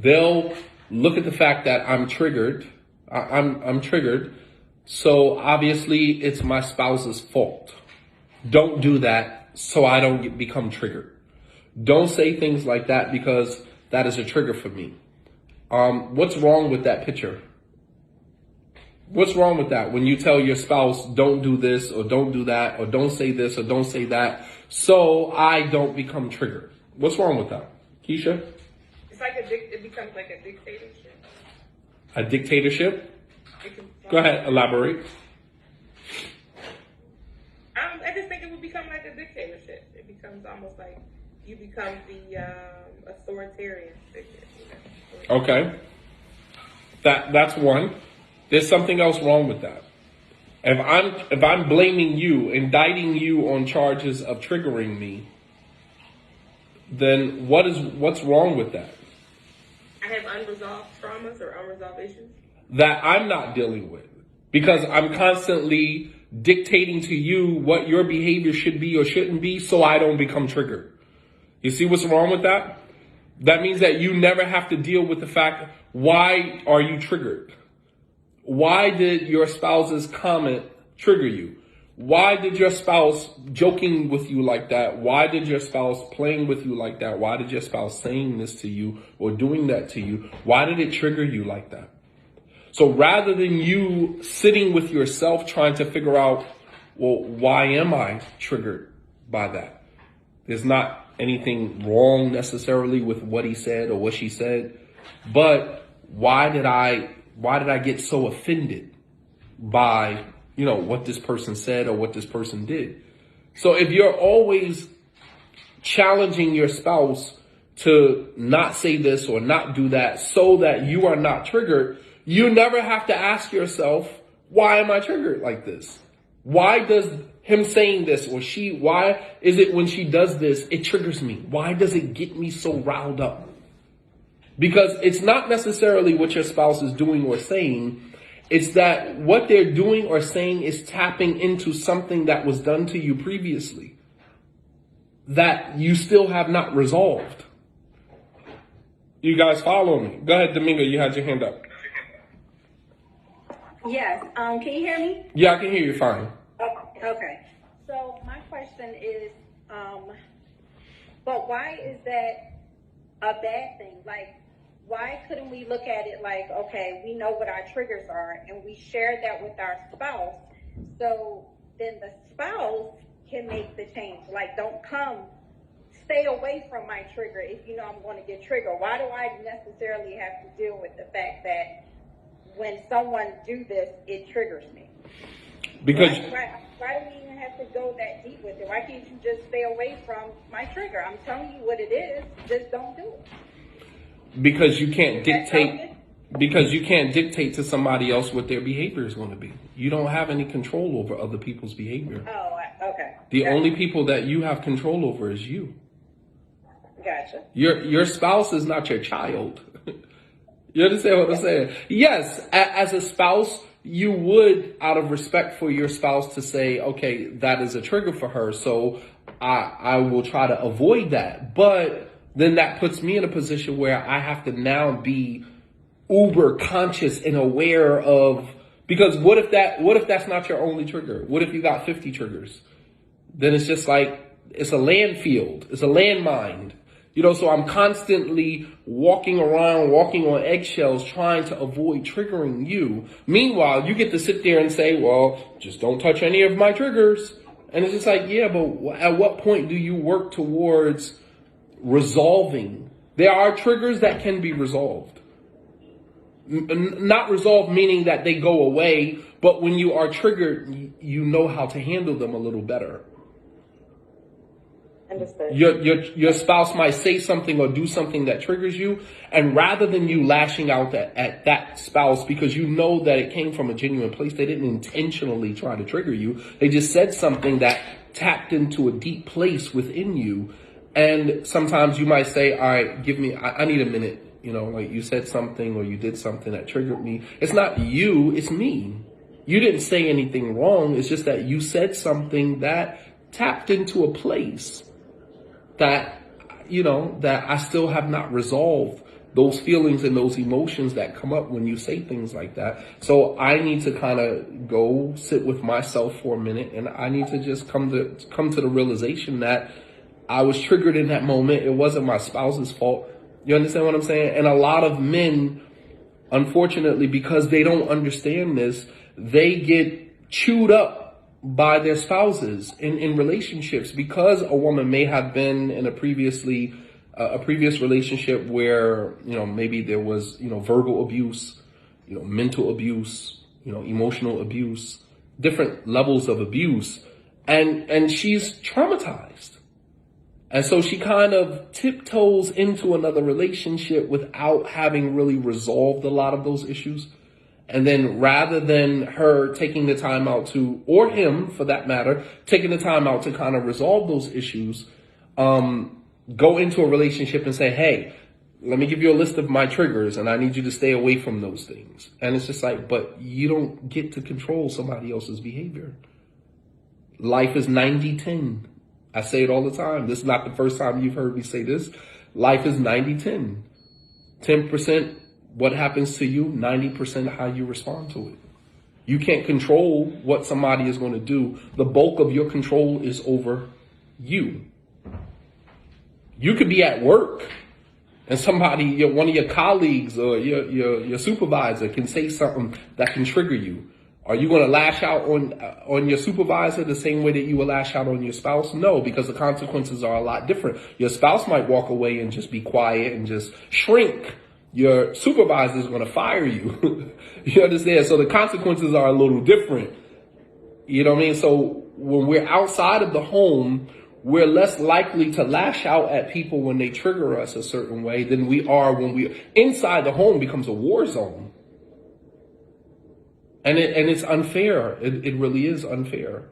They'll look at the fact that I'm triggered. I'm triggered. So obviously it's my spouse's fault. Don't do that so I don't become triggered. Don't say things like that because that is a trigger for me. What's wrong with that picture? What's wrong with that when you tell your spouse, don't do this or don't do that or don't say this or don't say that so I don't become triggered? What's wrong with that? Keisha? It's like it becomes like a dictatorship. A dictatorship? Go ahead, elaborate. I just think it would become like a dictatorship. It becomes almost like you become the authoritarian figure. Okay. That's one. There's something else wrong with that. If I'm blaming you, indicting you on charges of triggering me, then what's wrong with that? I have unresolved traumas or unresolved issues that I'm not dealing with because I'm constantly dictating to you what your behavior should be or shouldn't be so I don't become triggered. You see what's wrong with that? That means that you never have to deal with the fact, why are you triggered? Why did your spouse's comment trigger you? Why did your spouse joking with you like that? Why did your spouse playing with you like that? Why did your spouse saying this to you or doing that to you? Why did it trigger you like that? So rather than you sitting with yourself trying to figure out, well, why am I triggered by that? There's not anything wrong necessarily with what he said or what she said, but why did I get so offended by, what this person said or what this person did? So if you're always challenging your spouse to not say this or not do that so that you are not triggered, you never have to ask yourself, why am I triggered like this? Why does him saying this or why is it when she does this, it triggers me? Why does it get me so riled up? Because it's not necessarily what your spouse is doing or saying. It's that what they're doing or saying is tapping into something that was done to you previously that you still have not resolved. You guys follow me? Go ahead, Domingo, you had your hand up. Yes. Can you hear me? Yeah, I can hear you fine. Okay. So my question is, but why is that a bad thing? Like, why couldn't we look at it like, okay, we know what our triggers are and we share that with our spouse. So then the spouse can make the change. Like, don't stay away from my trigger if you know I'm going to get triggered. Why do I necessarily have to deal with the fact that when someone do this, it triggers me? Because why do we even have to go that deep with it? Why can't you just stay away from my trigger? I'm telling you what it is. Just don't do it. Because you can't dictate. Because you can't dictate to somebody else what their behavior is going to be. You don't have any control over other people's behavior. Oh, okay. The only people that you have control over is you. Gotcha. Your spouse is not your child. You understand what I'm saying? Yes, as a spouse, you would, out of respect for your spouse, to say, okay, that is a trigger for her, so I will try to avoid that. But then that puts me in a position where I have to now be uber conscious and aware of, because what if that's not your only trigger? What if you got 50 triggers? Then it's just like, it's a landfill, it's a landmine. So I'm constantly walking on eggshells, trying to avoid triggering you. Meanwhile, you get to sit there and say, well, just don't touch any of my triggers. And it's just like, yeah, but at what point do you work towards resolving? There are triggers that can be resolved. Not resolved meaning that they go away, but when you are triggered, you know how to handle them a little better. Understood. Your spouse might say something or do something that triggers you, and rather than you lashing out at that spouse because you know that it came from a genuine place, they didn't intentionally try to trigger you. They just said something that tapped into a deep place within you. And sometimes you might say, all right, I need a minute. Like you said something or you did something that triggered me. It's not you, it's me. You didn't say anything wrong. It's just that you said something that tapped into a place that I still have not resolved. those feelings and those emotions that come up when you say things like that. So I need to kind of go sit with myself for a minute, and I need to just come to the realization that I was triggered in that moment. It wasn't my spouse's fault. You understand what I'm saying? And a lot of men, unfortunately, because they don't understand this, they get chewed up by their spouses in relationships, because a woman may have been in a previous relationship where, maybe there was, verbal abuse, mental abuse, emotional abuse, different levels of abuse, and she's traumatized. And so she kind of tiptoes into another relationship without having really resolved a lot of those issues. And then rather than her taking the time out to, or him for that matter, taking the time out to kind of resolve those issues, go into a relationship and say, hey, let me give you a list of my triggers and I need you to stay away from those things. And it's just like, but you don't get to control somebody else's behavior. Life is 90-10. I say it all the time. This is not the first time you've heard me say this. Life is 90-10. 10% what happens to you, 90% how you respond to it. You can't control what somebody is going to do. The bulk of your control is over you. You could be at work and somebody, one of your colleagues or your supervisor can say something that can trigger you. Are you going to lash out on your supervisor the same way that you will lash out on your spouse? No, because the consequences are a lot different. Your spouse might walk away and just be quiet and just shrink. Your supervisor is going to fire you. You understand? So the consequences are a little different. You know what I mean? So when we're outside of the home, we're less likely to lash out at people when they trigger us a certain way than we are when we inside the home becomes a war zone. And it's unfair. It really is unfair,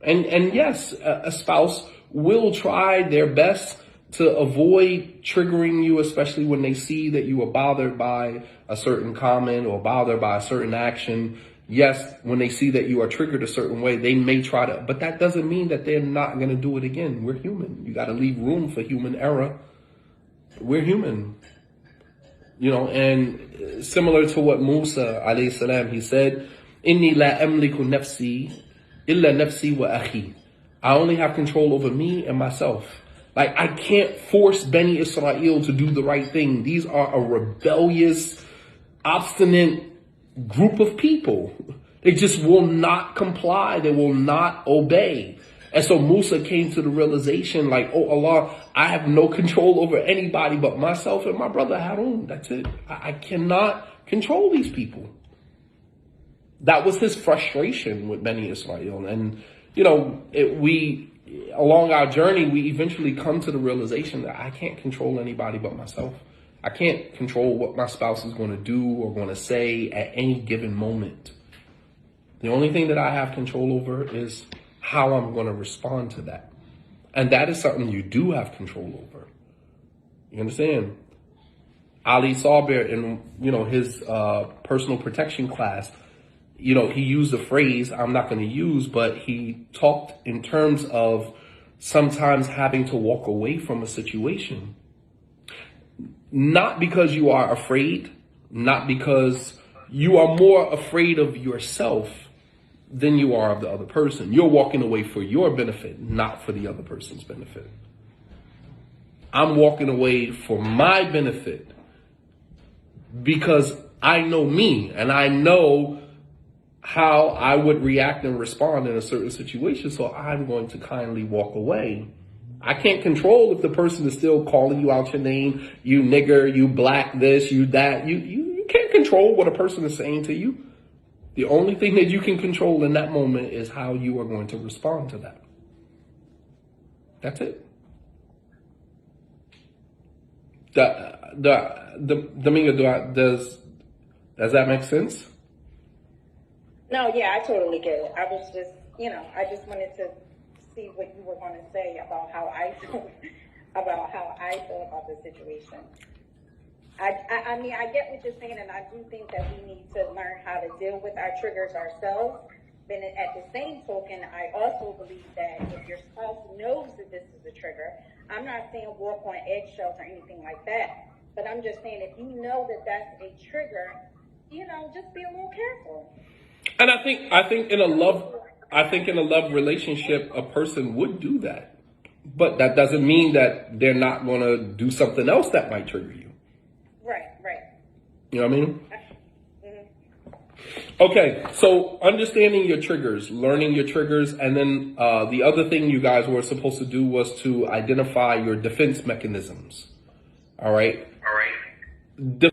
And yes, a spouse will try their best to avoid triggering you, especially when they see that you are bothered by a certain comment or bothered by a certain action. Yes, when they see that you are triggered a certain way, they may try to, but that doesn't mean that they're not going to do it again. We're human. You got to leave room for human error. We're human. And similar to what Musa alayhi salam, he said, Inni la amliku nafsi illa nafsi wa akhi. I only have control over me and myself. Like, I can't force Bani Israel to do the right thing. These are a rebellious, obstinate group of people. They just will not comply. They will not obey. And so Musa came to the realization, like, oh Allah, I have no control over anybody but myself and my brother Harun. That's it. I cannot control these people. That was his frustration with Bani Israel. And, along our journey, we eventually come to the realization that I can't control anybody but myself. I can't control what my spouse is going to do or going to say at any given moment. The only thing that I have control over is how I'm going to respond to that. And that is something you do have control over. You understand? Ali Sabir in, his personal protection class, he used a phrase I'm not going to use, but he talked in terms of sometimes having to walk away from a situation. Not because you are afraid, not because you are more afraid of yourself than you are of the other person. You're walking away for your benefit, not for the other person's benefit. I'm walking away for my benefit because I know me and I know how I would react and respond in a certain situation. So I'm going to kindly walk away. I can't control if the person is still calling you out your name, you nigger, you black this, you that. You can't control what a person is saying to you. The only thing that you can control in that moment is how you are going to respond to that. That's it. Domingo, does that make sense? No, yeah, I totally get it. I was just, I just wanted to see what you were going to say about how I feel about the situation. I mean, I get what you're saying, and I do think that we need to learn how to deal with our triggers ourselves. But at the same token, I also believe that if your spouse knows that this is a trigger, I'm not saying walk on eggshells or anything like that, but I'm just saying if you know that that's a trigger, you know, just be a little careful. And I think in a love relationship, a person would do that. But that doesn't mean that they're not going to do something else that might trigger you. Right, right. You know what I mean? Okay, so understanding your triggers, learning your triggers, and then the other thing you guys were supposed to do was to identify your defense mechanisms. All right?